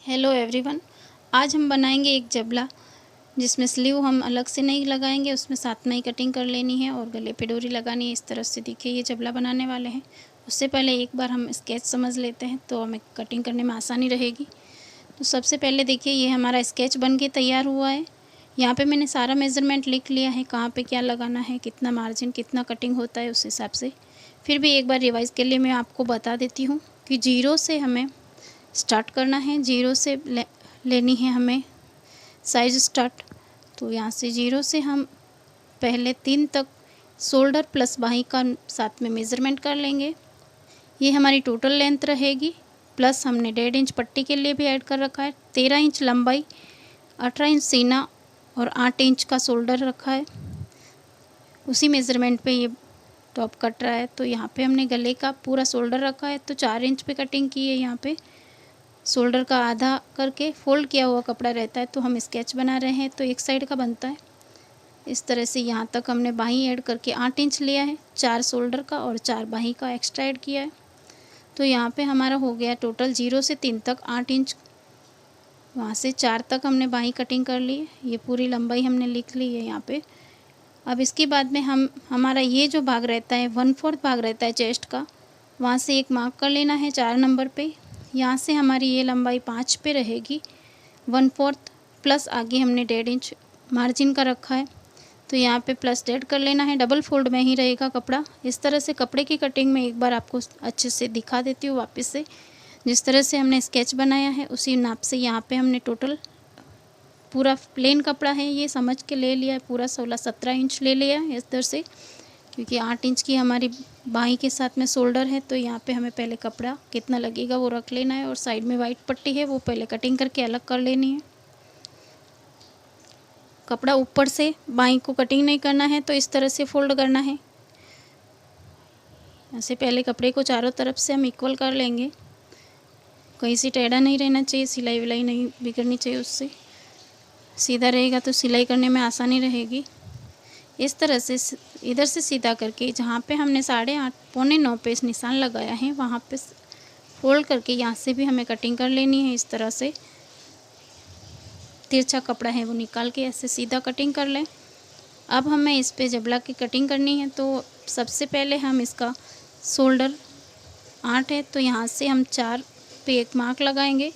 Hello everyone. आज हम बनाएंगे एक जबला जिसमें स्लीव हम अलग से नहीं लगाएंगे, उसमें साथ में ही कटिंग कर लेनी है और गले पे डोरी लगानी है। इस तरह से देखिए ये जबला बनाने वाले हैं। उससे पहले एक बार हम स्केच समझ लेते हैं तो हमें कटिंग करने में आसानी रहेगी। तो सबसे पहले देखिए ये हमारा स्केच बन के तैयार हुआ है। यहाँ पे मैंने सारा मेज़रमेंट लिख लिया है, कहाँ पे क्या लगाना है, कितना मार्जिन, कितना कटिंग होता है उस हिसाब से। फिर भी एक बार रिवाइज़ के लिए मैं आपको बता देती हूँ कि जीरो से हमें स्टार्ट करना है। जीरो से लेनी है हमें साइज स्टार्ट। तो यहाँ से जीरो से हम पहले 3 तक शोल्डर प्लस बाही का साथ में मेज़रमेंट कर लेंगे। ये हमारी टोटल लेंथ रहेगी, प्लस हमने 1.5 इंच पट्टी के लिए भी ऐड कर रखा है। 13 इंच लंबाई, 18 इंच सीना और 8 इंच का शोल्डर रखा है। उसी मेज़रमेंट पे ये टॉप कट रहा है। तो यहाँ पे हमने गले का पूरा शोल्डर रखा है तो 4 इंच पे कटिंग की है। यहाँ पे शोल्डर का आधा करके फोल्ड किया हुआ कपड़ा रहता है, तो हम स्केच बना रहे हैं तो एक साइड का बनता है। इस तरह से यहाँ तक हमने बाही ऐड करके 8 इंच लिया है, 4 शोल्डर का और 4 बाही का एक्स्ट्रा ऐड किया है। तो यहाँ पे हमारा हो गया टोटल 0 से 3 तक 8 इंच। वहाँ से 4 तक हमने बाही कटिंग कर ली है। ये पूरी लंबाई हमने लिख ली है यहाँ पे। अब इसके बाद में हमारा ये जो भाग रहता है 1/4 भाग रहता है चेस्ट का, वहाँ से एक मार्क कर लेना है 4 नंबर पे। यहाँ से हमारी ये लंबाई 5 पे रहेगी। 1/4 प्लस आगे हमने 1.5 इंच मार्जिन का रखा है, तो यहाँ पे प्लस 1.5 कर लेना है। डबल फोल्ड में ही रहेगा कपड़ा। इस तरह से कपड़े की कटिंग में एक बार आपको अच्छे से दिखा देती हूँ वापस से। जिस तरह से हमने स्केच बनाया है उसी नाप से यहाँ पे हमने टोटल पूरा प्लेन कपड़ा है ये समझ के ले लिया है, पूरा 16-17 इंच ले लिया है इस तरह से, क्योंकि 8 इंच की हमारी बाही के साथ में शोल्डर है। तो यहाँ पे हमें पहले कपड़ा कितना लगेगा वो रख लेना है और साइड में वाइट पट्टी है वो पहले कटिंग करके अलग कर लेनी है। कपड़ा ऊपर से बाही को कटिंग नहीं करना है तो इस तरह से फोल्ड करना है। ऐसे पहले कपड़े को चारों तरफ से हम इक्वल कर लेंगे। कहीं से टेढ़ा नहीं रहना चाहिए, सिलाई विलाई नहीं बिगड़नी चाहिए उससे। सीधा रहेगा तो सिलाई करने में आसानी रहेगी। इस तरह से इधर से सीधा करके जहाँ पे हमने 8.5 पौने 9 पे इस निशान लगाया है वहाँ पे फोल्ड करके यहाँ से भी हमें कटिंग कर लेनी है। इस तरह से तिरछा कपड़ा है वो निकाल के ऐसे सीधा कटिंग कर लें। अब हमें इस पे जबला की कटिंग करनी है। तो सबसे पहले हम इसका शोल्डर 8 है तो यहाँ से हम 4 पे एक मार्क लगाएंगे।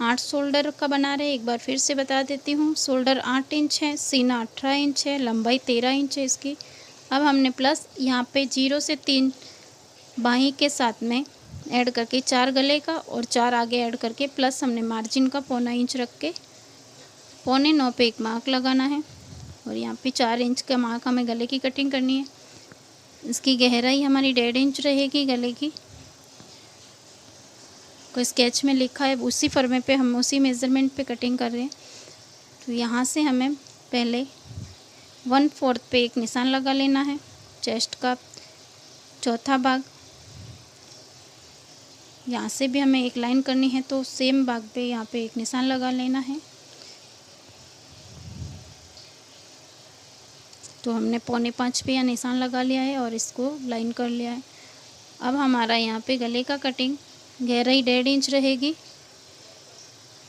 8 शोल्डर का बना रहे, एक बार फिर से बता देती हूँ। शोल्डर 8 इंच है, सीना 18 इंच है, लंबाई 13 इंच है इसकी। अब हमने प्लस यहाँ पे 0 से 3 बाही के साथ में ऐड करके 4 गले का और 4 आगे ऐड करके प्लस हमने मार्जिन का 1/4 इंच रख के 8.25 पे एक मार्क लगाना है। और यहाँ पे 4 इंच का मार्क हमें गले की कटिंग करनी है। इसकी गहराई हमारी 1.5 इंच रहेगी गले की। को स्केच में लिखा है उसी फर्मे पे हम उसी मेज़रमेंट पे कटिंग कर रहे हैं। तो यहाँ से हमें पहले 1/4 पे एक निशान लगा लेना है। चेस्ट का चौथा भाग, यहाँ से भी हमें एक लाइन करनी है तो सेम भाग पे यहाँ पे एक निशान लगा लेना है। तो हमने 4.25 पे यह निशान लगा लिया है और इसको लाइन कर लिया है। अब हमारा यहाँ पे गले का कटिंग गहराई 1.5 इंच रहेगी।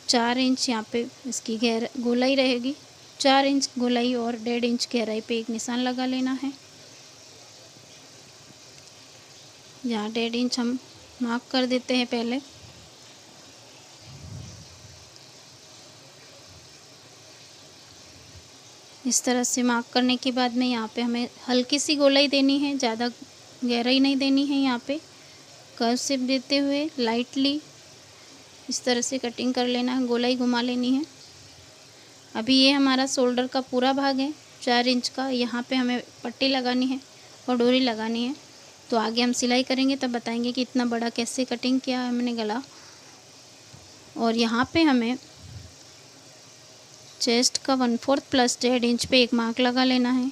4 इंच यहाँ पे इसकी गोलाई रहेगी। 4 इंच गोलाई और 1.5 इंच गहराई पे एक निशान लगा लेना है। यहाँ 1.5 इंच हम मार्क कर देते हैं पहले। इस तरह से मार्क करने के बाद में यहाँ पे हमें हल्की सी गोलाई देनी है, ज़्यादा गहराई नहीं देनी है। यहाँ पे कर्व शेप देते हुए लाइटली इस तरह से कटिंग कर लेना है, गोलाई घुमा लेनी है। अभी ये हमारा शोल्डर का पूरा भाग है 4 इंच का। यहाँ पे हमें पट्टी लगानी है और डोरी लगानी है। तो आगे हम सिलाई करेंगे तब बताएंगे कि इतना बड़ा कैसे कटिंग किया है हमने गला। और यहाँ पे हमें चेस्ट का 1/4 प्लस 1.5 इंच पे एक मार्क लगा लेना है।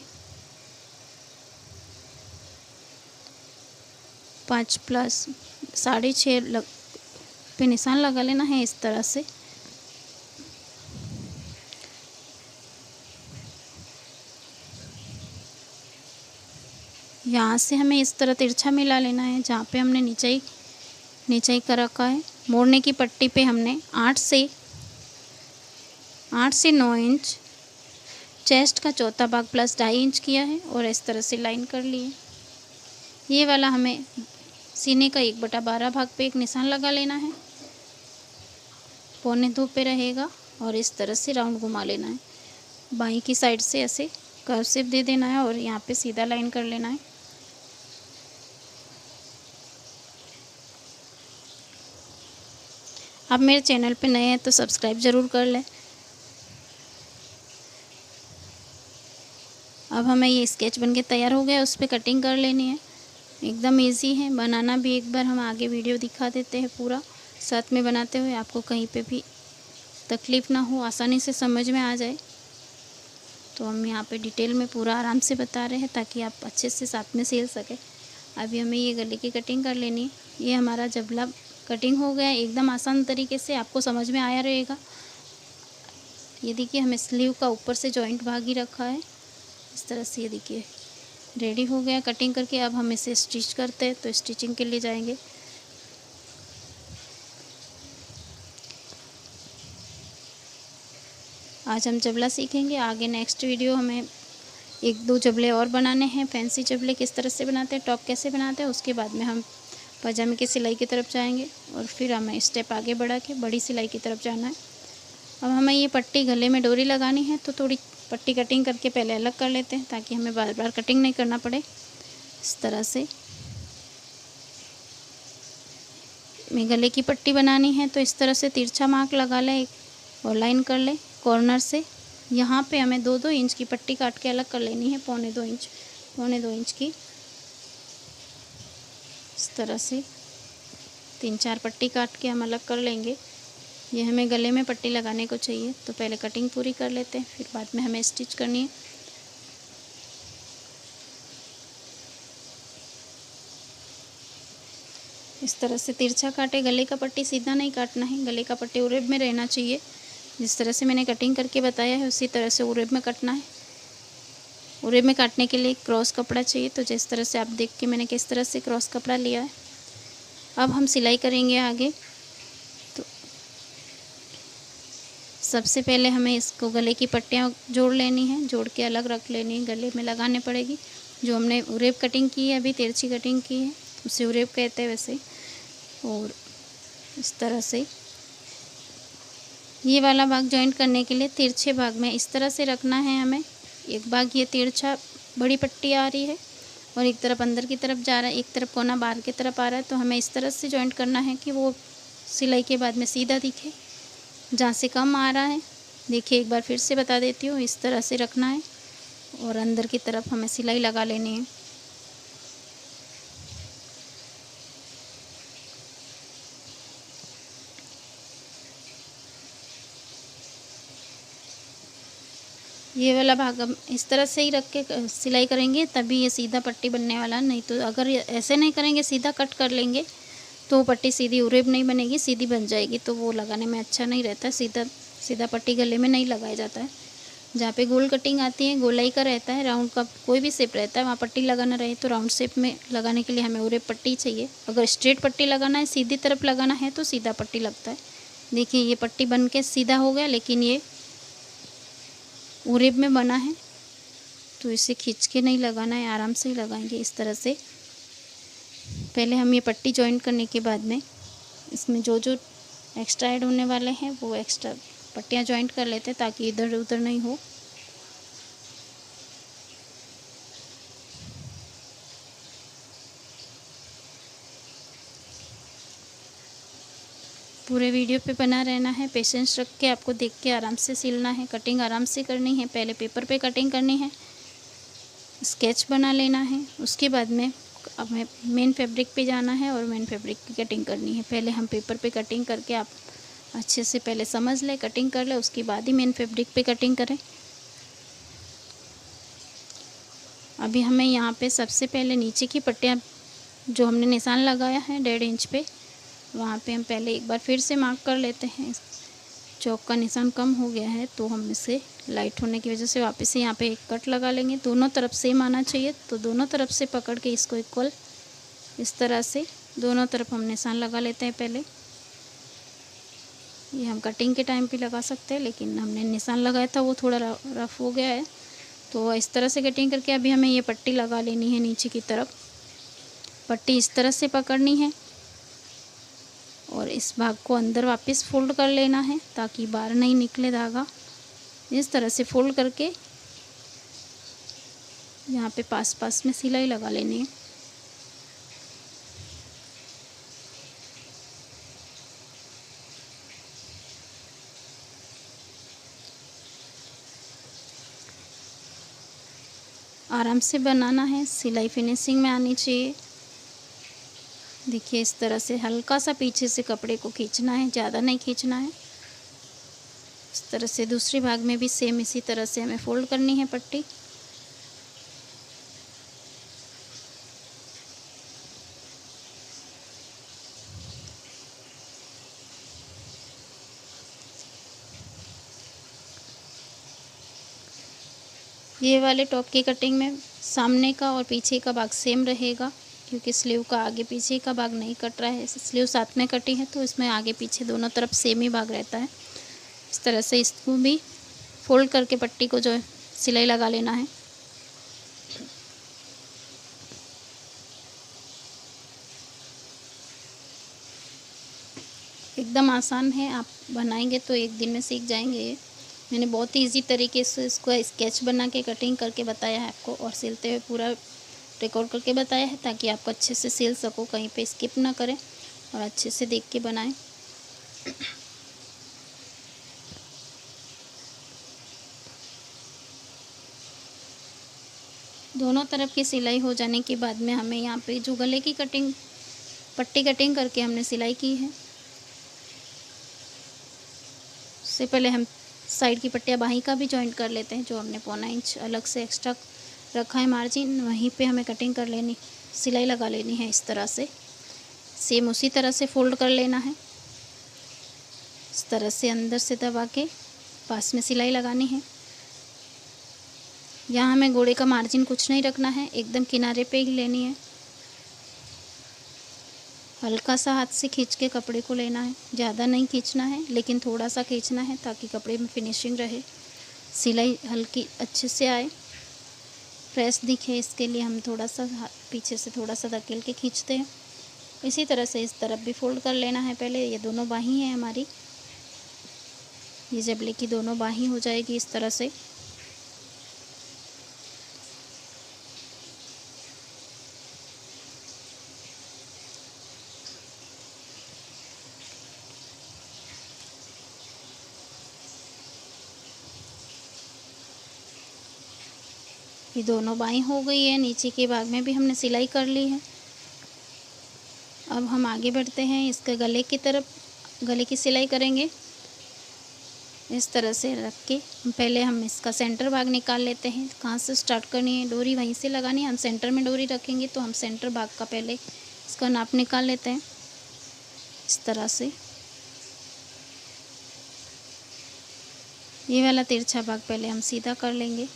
5 प्लस 6.5 पे निशान लगा लेना है इस तरह से। यहाँ से हमें इस तरह तिरछा मिला लेना है जहाँ पे हमने नीचे कर रखा है। मोड़ने की पट्टी पे हमने 8 से 9 इंच चेस्ट का चौथा भाग प्लस 2.5 इंच किया है और इस तरह से लाइन कर लिए। ये वाला हमें सीने का 1/12 भाग पे एक निशान लगा लेना है, 1.25 पे रहेगा और इस तरह से राउंड घुमा लेना है। बाई की साइड से ऐसे कर्व शेप दे देना है और यहाँ पे सीधा लाइन कर लेना है। आप मेरे चैनल पे नए हैं तो सब्सक्राइब ज़रूर कर लें। अब हमें ये स्केच बनके तैयार हो गया, उस पर कटिंग कर लेनी है। एकदम इजी है बनाना भी, एक बार हम आगे वीडियो दिखा देते हैं पूरा साथ में बनाते हुए, आपको कहीं पे भी तकलीफ़ ना हो, आसानी से समझ में आ जाए। तो हम यहाँ पे डिटेल में पूरा आराम से बता रहे हैं ताकि आप अच्छे से साथ में सिल सकें। अभी हमें ये गले की कटिंग कर लेनी है। ये हमारा जबला कटिंग हो गया, एकदम आसान तरीके से आपको समझ में आया रहेगा। ये देखिए हमें स्लीव का ऊपर से जॉइंट भाग ही रखा है, इस तरह से। ये देखिए रेडी हो गया कटिंग करके। अब हम इसे स्टिच करते हैं, तो स्टिचिंग के लिए जाएंगे। आज हम जबला सीखेंगे, आगे नेक्स्ट वीडियो हमें 1-2 जबले और बनाने हैं। फैंसी जबले किस तरह से बनाते हैं, टॉप कैसे बनाते हैं, उसके बाद में हम पजामे की सिलाई की तरफ जाएंगे और फिर हमें स्टेप आगे बढ़ा के बड़ी सिलाई की तरफ जाना है। अब हमें ये पट्टी गले में डोरी लगानी है, तो थोड़ी पट्टी कटिंग करके पहले अलग कर लेते हैं ताकि हमें बार बार कटिंग नहीं करना पड़े। इस तरह से मैं गले की पट्टी बनानी है, तो इस तरह से तिरछा मार्क लगा लें और लाइन कर लें कॉर्नर से। यहाँ पे हमें 2-2 इंच की पट्टी काट के अलग कर लेनी है, 1.25 इंच की। इस तरह से 3-4 पट्टी काट के हम अलग कर लेंगे। ये हमें गले में पट्टी लगाने को चाहिए, तो पहले कटिंग पूरी कर लेते हैं, फिर बाद में हमें स्टिच करनी है। इस तरह से तिरछा काटे, गले का पट्टी सीधा नहीं काटना है, गले का पट्टी उरेब में रहना चाहिए। जिस तरह से मैंने कटिंग करके बताया है उसी तरह से उरेब में कटना है। उरेब में काटने के लिए क्रॉस कपड़ा चाहिए, तो जिस तरह से आप देख के मैंने किस तरह से क्रॉस कपड़ा लिया है। अब हम सिलाई करेंगे आगे। तो सबसे पहले हमें इसको गले की पट्टियाँ जोड़ लेनी है, जोड़ के अलग रख लेनी है, गले में लगाने पड़ेगी। जो हमने उरेब कटिंग की है, अभी तिरछी कटिंग की है, उसे उरेब कहते हैं वैसे। और इस तरह से ये वाला भाग जॉइंट करने के लिए तिरछे भाग में इस तरह से रखना है हमें। एक भाग ये तिरछा बड़ी पट्टी आ रही है और एक तरफ अंदर की तरफ जा रहा है, एक तरफ कोना बाहर की तरफ आ रहा है, तो हमें इस तरह से जॉइंट करना है कि वो सिलाई के बाद में सीधा दिखे। जहाँ से कम आ रहा है, देखिए एक बार फिर से बता देती हूँ, इस तरह से रखना है और अंदर की तरफ हमें सिलाई लगा लेनी है। ये वाला भाग हम इस तरह से ही रख के सिलाई करेंगे, तभी ये सीधा पट्टी बनने वाला। नहीं तो अगर ऐसे नहीं करेंगे, सीधा कट कर लेंगे, तो पट्टी सीधी उरेब नहीं बनेगी, सीधी बन जाएगी, तो वो लगाने में अच्छा नहीं रहता। सीधा पट्टी गले में नहीं लगाया जाता है। जहाँ पे गोल कटिंग आती है, गोलाई का रहता है, राउंड का कोई भी शेप रहता है, वहाँ पट्टी लगाना रहे तो राउंड शेप में लगाने के लिए हमें उरेब पट्टी चाहिए। अगर स्ट्रेट पट्टी लगाना है, सीधी तरफ लगाना है, तो सीधा पट्टी लगता है। देखिए ये पट्टी बन के सीधा हो गया, लेकिन ये उरेब में बना है, तो इसे खींच के नहीं लगाना है, आराम से ही लगाएंगे इस तरह से। पहले हम ये पट्टी जॉइंट करने के बाद में इसमें जो एक्स्ट्रा ऐड होने वाले हैं वो एक्स्ट्रा पट्टियाँ जॉइंट कर लेते हैं ताकि इधर उधर नहीं हो। पूरे वीडियो पे बना रहना है, पेशेंस रख के आपको देख के आराम से सिलना है, कटिंग आराम से करनी है। पहले पेपर पे कटिंग करनी है, स्केच बना लेना है, उसके बाद में हमें मेन फैब्रिक पे जाना है और मेन फैब्रिक की कटिंग करनी है। पहले हम पेपर पे कटिंग करके आप अच्छे से पहले समझ लें, कटिंग कर ले, उसके बाद ही मेन फैब्रिक पे कटिंग करें। अभी हमें यहाँ पे सबसे पहले नीचे की पट्टियाँ जो हमने निशान लगाया है 1.5 इंच पे, वहाँ पे हम पहले एक बार फिर से मार्क कर लेते हैं। चौक का निशान कम हो गया है, तो हम इसे लाइट होने की वजह से वापस से यहाँ पे एक कट लगा लेंगे। दोनों तरफ सेम आना चाहिए, तो दोनों तरफ से पकड़ के इसको इक्वल इस तरह से दोनों तरफ हम निशान लगा लेते हैं पहले। ये हम कटिंग के टाइम पे लगा सकते हैं, लेकिन हमने निशान लगाया था वो थोड़ा रफ हो गया है, तो इस तरह से कटिंग करके अभी हमें ये पट्टी लगा लेनी है। नीचे की तरफ पट्टी इस तरह से पकड़नी है और इस भाग को अंदर वापस फोल्ड कर लेना है ताकि बाहर नहीं निकले धागा। इस तरह से फोल्ड करके यहाँ पे पास पास में सिलाई लगा लेनी है। आराम से बनाना है, सिलाई फिनिशिंग में आनी चाहिए। देखिए इस तरह से हल्का सा पीछे से कपड़े को खींचना है, ज़्यादा नहीं खींचना है। इस तरह से दूसरे भाग में भी सेम इसी तरह से हमें फोल्ड करनी है पट्टी। ये वाले टॉप की कटिंग में सामने का और पीछे का भाग सेम रहेगा, क्योंकि स्लीव का आगे पीछे का भाग नहीं कट रहा है। स्लीव साथ में कटी है तो इसमें आगे पीछे दोनों तरफ सेम ही भाग रहता है। इस तरह से इसको भी फोल्ड करके पट्टी को जो है सिलाई लगा लेना है। एकदम आसान है, आप बनाएंगे तो एक दिन में सीख जाएंगे। ये मैंने बहुत ही ईजी तरीके से इसको स्केच बना के कटिंग करके बताया है आपको, और सिलते हुए पूरा रिकॉर्ड करके बताया है ताकि आपको अच्छे से सिल सको, कहीं पे स्किप ना करें और अच्छे से देख के बनाएं। दोनों तरफ की सिलाई हो जाने के बाद में हमें यहाँ पे जो गले की कटिंग पट्टी कटिंग करके हमने सिलाई की है, उससे पहले हम साइड की पट्टियाँ बाहीं का भी जॉइंट कर लेते हैं। जो हमने 1.25 इंच अलग से एक्स्ट्रा रखा है मार्जिन, वहीं पे हमें कटिंग कर लेनी, सिलाई लगा लेनी है। इस तरह से सेम उसी तरह से फोल्ड कर लेना है। इस तरह से अंदर से दबा के पास में सिलाई लगानी है। यहाँ हमें गोड़े का मार्जिन कुछ नहीं रखना है, एकदम किनारे पे ही लेनी है। हल्का सा हाथ से खींच के कपड़े को लेना है, ज़्यादा नहीं खींचना है, लेकिन थोड़ा सा खींचना है ताकि कपड़े में फिनिशिंग रहे, सिलाई हल्की अच्छे से आए, फ्रेश दिखे। इसके लिए हम थोड़ा सा पीछे से थोड़ा सा धकेल के खींचते हैं। इसी तरह से इस तरफ भी फोल्ड कर लेना है। पहले ये दोनों बाहीं हैं हमारी, ये जबले की दोनों बाहीं हो जाएगी इस तरह से। ये दोनों बाहीं हो गई है, नीचे के भाग में भी हमने सिलाई कर ली है। अब हम आगे बढ़ते हैं, इसके गले की तरफ, गले की सिलाई करेंगे। इस तरह से रख के पहले हम इसका सेंटर भाग निकाल लेते हैं। कहाँ से स्टार्ट करनी है, डोरी वहीं से लगानी है। हम सेंटर में डोरी रखेंगे तो हम सेंटर भाग का पहले इसका नाप निकाल लेते हैं। इस तरह से ये वाला तिरछा भाग पहले हम सीधा कर लेंगे।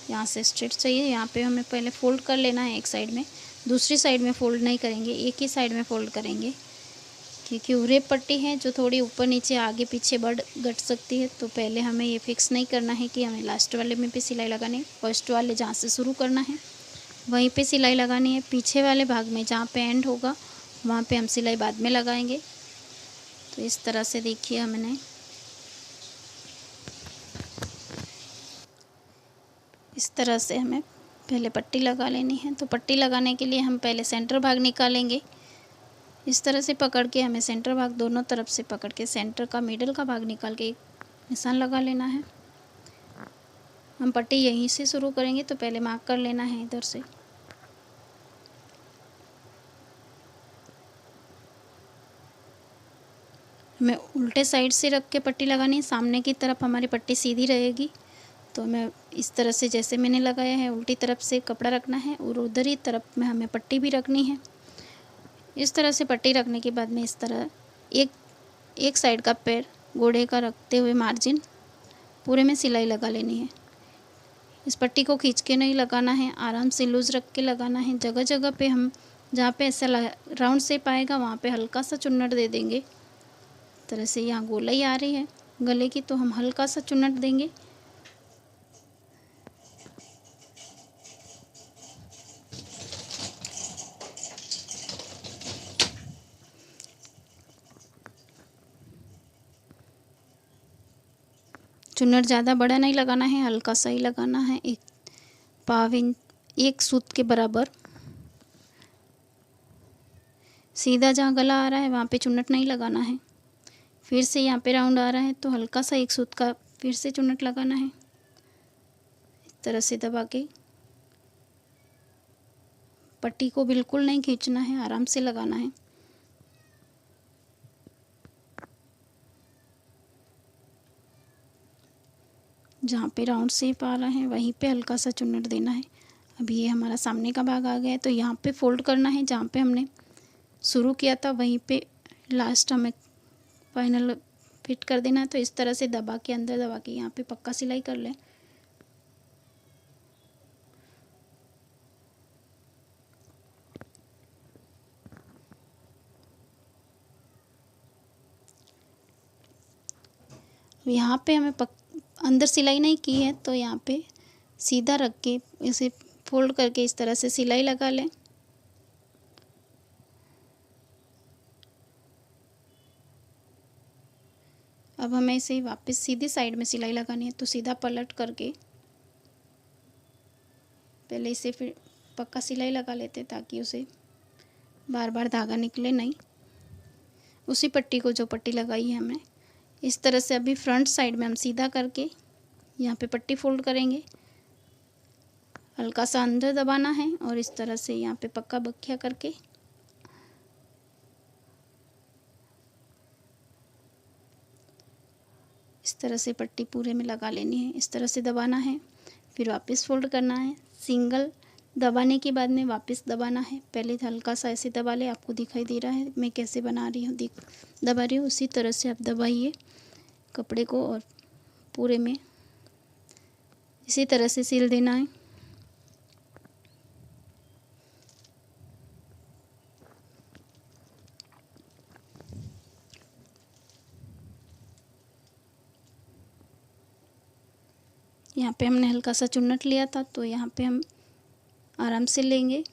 यहाँ से स्ट्रेट चाहिए, यहाँ पे हमें पहले फोल्ड कर लेना है एक साइड में, दूसरी साइड में फोल्ड नहीं करेंगे, एक ही साइड में फोल्ड करेंगे, क्योंकि उरेप पट्टी है जो थोड़ी ऊपर नीचे आगे पीछे बढ़ घट सकती है। तो पहले हमें ये फिक्स नहीं करना है कि हमें लास्ट वाले में भी सिलाई लगानी है। फर्स्ट वाले जहाँ से शुरू करना है वहीं पे सिलाई लगानी है। पीछे वाले भाग में जहाँ पे एंड होगा वहाँ पे हम सिलाई बाद में लगाएंगे। तो इस तरह से देखिए हमने इस तरह से हमें पहले पट्टी लगा लेनी है। तो पट्टी लगाने के लिए हम पहले सेंटर भाग निकालेंगे। इस तरह से पकड़ के हमें सेंटर भाग दोनों तरफ से पकड़ के सेंटर का मिडल का भाग निकाल के एक निशान लगा लेना है। हम पट्टी यहीं से शुरू करेंगे तो पहले मार्क कर लेना है इधर से। हमें उल्टे साइड से रख के पट्टी लगानी है, सामने की तरफ हमारी पट्टी सीधी रहेगी। तो हमें इस तरह से जैसे मैंने लगाया है उल्टी तरफ से कपड़ा रखना है और उधर ही तरफ में हमें पट्टी भी रखनी है। इस तरह से पट्टी रखने के बाद में इस तरह एक साइड का पैर घोड़े का रखते हुए मार्जिन पूरे में सिलाई लगा लेनी है। इस पट्टी को खींच के नहीं लगाना है, आराम से लूज़ रख के लगाना है। जगह जगह पे हम जहाँ पे ऐसा राउंड शेप आएगा वहाँ पे हल्का सा चुन्नट दे देंगे। तरह से यहाँ गोलाई आ रही है गले की, तो हम हल्का सा चुन्नट देंगे। चुन्नट ज़्यादा बड़ा नहीं लगाना है, हल्का सा ही लगाना है, 1 पाव इंच 1 सूत के बराबर। सीधा जहाँ गला आ रहा है वहाँ पे चुन्नट नहीं लगाना है। फिर से यहाँ पे राउंड आ रहा है तो हल्का सा 1 सूत का फिर से चुन्नट लगाना है। इस तरह से दबा के पट्टी को बिल्कुल नहीं खींचना है, आराम से लगाना है। जहाँ पे राउंड शेप आ रहा है वहीं पे हल्का सा चुन्नट देना है। अभी ये हमारा सामने का भाग आ गया है तो यहाँ पे फोल्ड करना है, जहाँ पे हमने शुरू किया था वहीं पे लास्ट हमें फाइनल फिट कर देना है। तो इस तरह से दबा के अंदर दबा के यहाँ पे पक्का सिलाई कर लें। यहाँ पे हमें अंदर सिलाई नहीं की है तो यहाँ पे सीधा रख के इसे फोल्ड करके इस तरह से सिलाई लगा लें। अब हमें इसे वापस सीधी साइड में सिलाई लगानी है तो सीधा पलट करके पहले इसे फिर पक्का सिलाई लगा लेते ताकि उसे बार बार धागा निकले नहीं। उसी पट्टी को जो पट्टी लगाई है हमने, इस तरह से अभी फ्रंट साइड में हम सीधा करके यहाँ पे पट्टी फोल्ड करेंगे। हल्का सा अंदर दबाना है और इस तरह से यहाँ पे पक्का बख्या करके इस तरह से पट्टी पूरे में लगा लेनी है। इस तरह से दबाना है, फिर वापस फोल्ड करना है। सिंगल दबाने के बाद में वापस दबाना है। पहले हल्का सा ऐसे दबा ले, आपको दिखाई दे रहा है मैं कैसे बना रही हूँ, दबा रही हूँ, उसी तरह से आप दबाइए कपड़े को और पूरे में इसी तरह से सिल देना है। यहाँ पे हमने हल्का सा चुन्नट लिया था तो यहाँ पे हम आराम से लेंगे।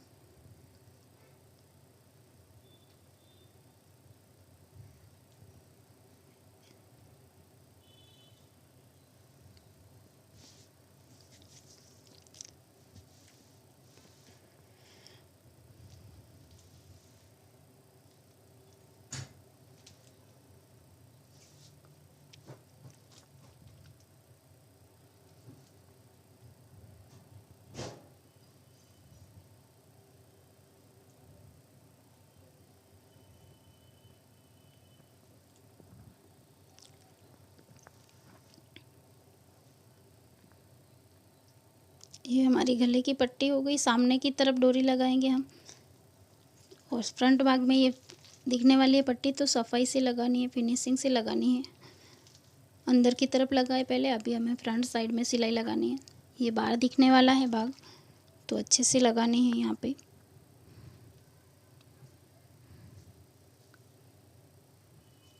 ये हमारी गले की पट्टी हो गई। सामने की तरफ डोरी लगाएंगे हम और फ्रंट भाग में ये दिखने वाली है पट्टी तो सफाई से लगानी है, फिनिशिंग से लगानी है। अंदर की तरफ लगाए पहले, अभी हमें फ्रंट साइड में सिलाई लगानी है। ये बाहर दिखने वाला है भाग तो अच्छे से लगानी है। यहाँ पे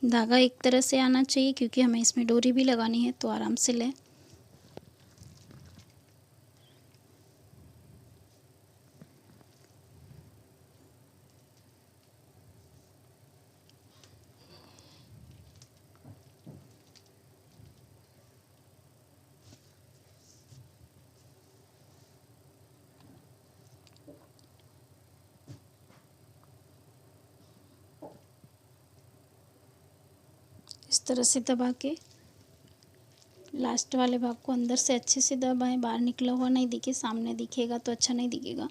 धागा एक तरह से आना चाहिए क्योंकि हमें इसमें डोरी भी लगानी है, तो आराम से लें। इस तरह से दबा के लास्ट वाले भाग को अंदर से अच्छे से दबाएं, बाहर निकला हुआ नहीं दिखे, सामने दिखेगा तो अच्छा नहीं दिखेगा।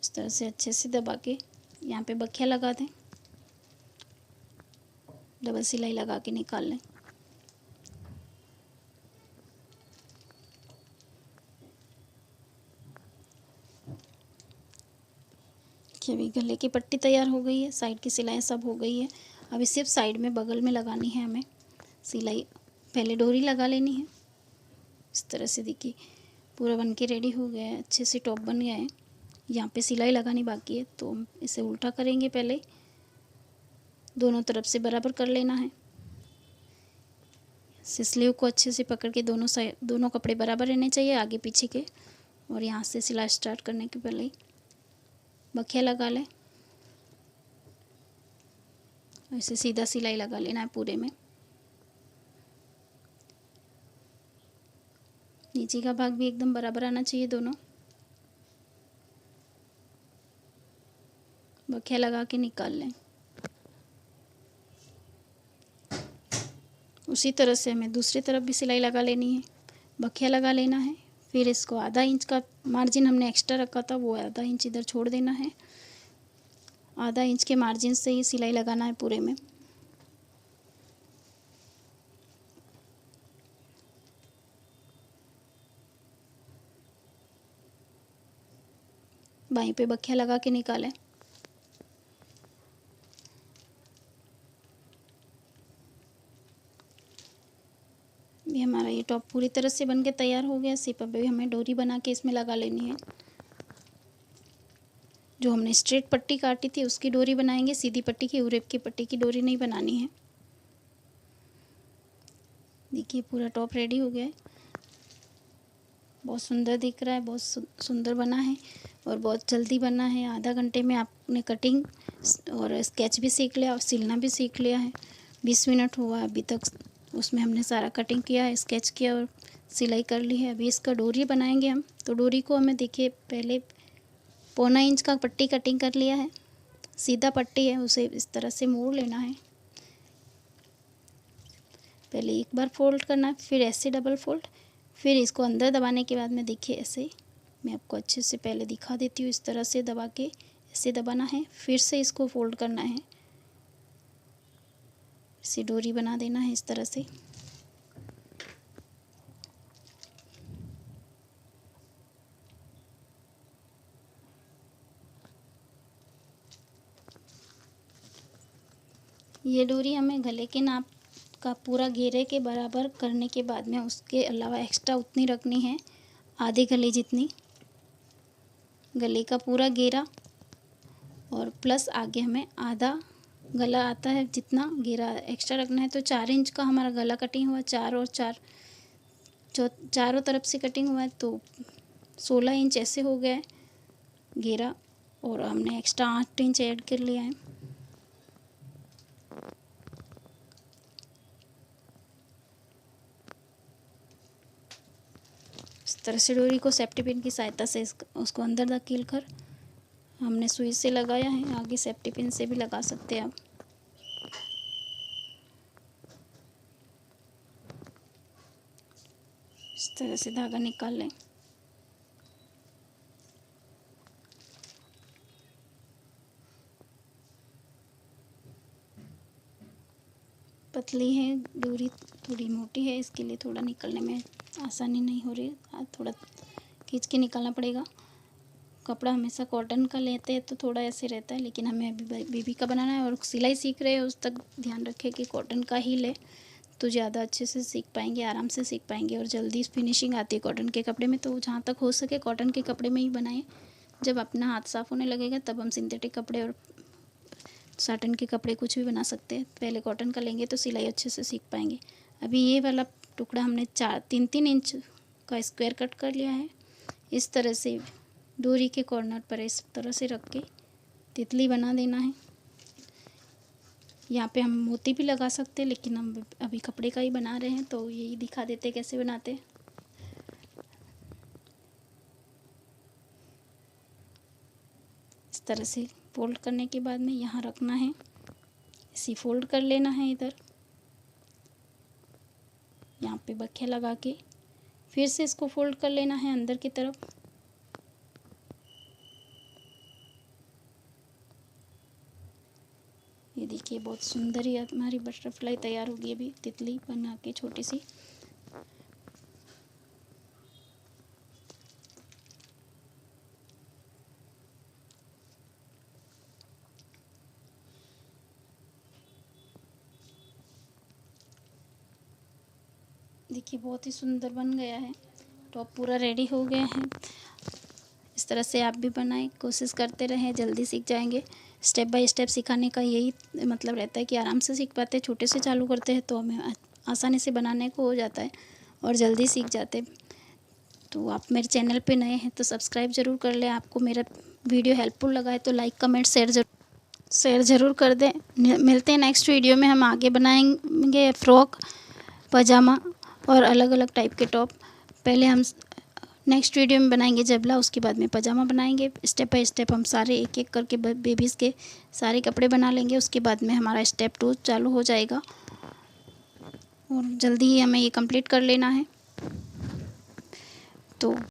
इस तरह से अच्छे से दबा के यहाँ पे बखिया लगा दें, डबल सिलाई लगा के निकाल लें। अभी गले की पट्टी तैयार हो गई है, साइड की सिलाई सब हो गई है। अभी सिर्फ साइड में बगल में लगानी है हमें सिलाई। पहले डोरी लगा लेनी है इस तरह से, देखिए पूरा बन के रेडी हो गया है, अच्छे से टॉप बन गया है। यहाँ पे सिलाई लगानी बाकी है, तो हम इसे उल्टा करेंगे। पहले दोनों तरफ से बराबर कर लेना है। स्लीव को अच्छे से पकड़ के दोनों साइड, दोनों कपड़े बराबर रहने चाहिए, आगे पीछे के। और यहाँ से सिलाई स्टार्ट करने के पहले बखिया लगा लें। ऐसे सीधा सिलाई लगा लेना है पूरे में। नीचे का भाग भी एकदम बराबर आना चाहिए दोनों। बखिया लगा के निकाल लें। उसी तरह से हमें दूसरी तरफ भी सिलाई लगा लेनी है। बखिया लगा लेना है। फिर इसको आधा इंच का मार्जिन हमने एक्स्ट्रा रखा था, वो आधा इंच इधर छोड़ देना है। आधा इंच के मार्जिन से ही सिलाई लगाना है पूरे में। बाहीं पे बखिया लगा के निकालें। ये हमारा ये टॉप पूरी तरह से बन के तैयार हो गया। सिप पे भी हमें डोरी बना के इसमें लगा लेनी है। जो हमने स्ट्रेट पट्टी काटी थी उसकी डोरी बनाएंगे, सीधी पट्टी की, उरेप की पट्टी की डोरी नहीं बनानी है। देखिए पूरा टॉप रेडी हो गया है। बहुत सुंदर दिख रहा है, बहुत सुंदर बना है और बहुत जल्दी बना है। आधा घंटे में आपने कटिंग और स्केच भी सीख लिया और सिलना भी सीख लिया है। 20 मिनट हुआ अभी तक, उसमें हमने सारा कटिंग किया है, स्केच किया और सिलाई कर ली है। अभी इसका डोरी बनाएंगे हम। तो डोरी को हमें देखिए पहले 1.25 इंच का पट्टी कटिंग कर लिया है। सीधा पट्टी है, उसे इस तरह से मोड़ लेना है। पहले एक बार फोल्ड करना है, फिर ऐसे डबल फोल्ड, फिर इसको अंदर दबाने के बाद में देखिए ऐसे, मैं आपको अच्छे से पहले दिखा देती हूँ। इस तरह से दबा के ऐसे दबाना है, फिर से इसको फोल्ड करना है, इसे डोरी बना देना है इस तरह से। ये डोरी हमें गले के नाप का पूरा घेरे के बराबर करने के बाद में उसके अलावा एक्स्ट्रा उतनी रखनी है, आधे गले जितनी। गले का पूरा घेरा और प्लस आगे हमें आधा गला आता है जितना घेरा एक्स्ट्रा रखना है। तो 4 इंच का हमारा गला कटिंग हुआ, 4 और 4 चारों तरफ से कटिंग हुआ है, तो 16 इंच ऐसे हो गया है घेरा। और हमने एक्स्ट्रा 8 इंच ऐड कर लिया है। इस तरह से डोरी को सेफ्टी पिन की सहायता से उसको अंदर धकेल कर हमने सुई से लगाया है। आगे सेफ्टी पिन से भी लगा सकते हैं आप। इस तरह से धागा निकाल लें। पतली है डोरी, थोड़ी मोटी है, इसके लिए थोड़ा निकलने में आसानी नहीं हो रही है, थोड़ा खींच के निकालना पड़ेगा। कपड़ा हमेशा कॉटन का लेते हैं तो थोड़ा ऐसे रहता है, लेकिन हमें अभी बेबी का बनाना है और सिलाई सीख रहे हैं, उस तक ध्यान रखें कि कॉटन का ही ले, तो ज़्यादा अच्छे से सीख पाएंगे, आराम से सीख पाएंगे और जल्दी फिनिशिंग आती है कॉटन के कपड़े में। तो जहाँ तक हो सके कॉटन के कपड़े में ही बनाएं। जब अपना हाथ साफ़ होने लगेगा तब हम सिंथेटिक कपड़े और साटन के कपड़े कुछ भी बना सकते हैं। पहले कॉटन का लेंगे तो सिलाई अच्छे से सीख पाएंगे। अभी ये वाला टुकड़ा हमने 3-3 इंच का स्क्वायर कट कर लिया है। इस तरह से डोरी के कॉर्नर पर इस तरह से रख के तितली बना देना है। यहाँ पे हम मोती भी लगा सकते हैं, लेकिन हम अभी कपड़े का ही बना रहे हैं तो यही दिखा देते कैसे बनाते हैं। इस तरह से फोल्ड करने के बाद में यहाँ रखना है, इसी फोल्ड कर लेना है इधर, यहाँ पे बखिया लगा के फिर से इसको फोल्ड कर लेना है अंदर की तरफ। ये देखिए बहुत सुंदर ही हमारी बटरफ्लाई तैयार होगी अभी, तितली बना के छोटी सी। देखिए बहुत ही सुंदर बन गया है। टॉप पूरा रेडी हो गए हैं। इस तरह से आप भी बनाएं, कोशिश करते रहें, जल्दी सीख जाएंगे। स्टेप बाय स्टेप सिखाने का यही मतलब रहता है कि आराम से सीख पाते हैं। छोटे से चालू करते हैं तो हमें आसानी से बनाने को हो जाता है और जल्दी सीख जाते हैं। तो आप मेरे चैनल पे नए हैं तो सब्सक्राइब ज़रूर कर लें। आपको मेरा वीडियो हेल्पफुल लगा है तो लाइक, कमेंट, शेयर ज़रूर कर दें। मिलते हैं नेक्स्ट वीडियो में। हम आगे बनाएंगे फ्रॉक, पजामा और अलग अलग टाइप के टॉप। पहले हम नेक्स्ट वीडियो में बनाएंगे जबला, उसके बाद में पजामा बनाएंगे। स्टेप बाय स्टेप हम सारे एक एक करके बेबीज़ के सारे कपड़े बना लेंगे। उसके बाद में हमारा स्टेप 2 चालू हो जाएगा और जल्दी ही हमें ये कंप्लीट कर लेना है। तो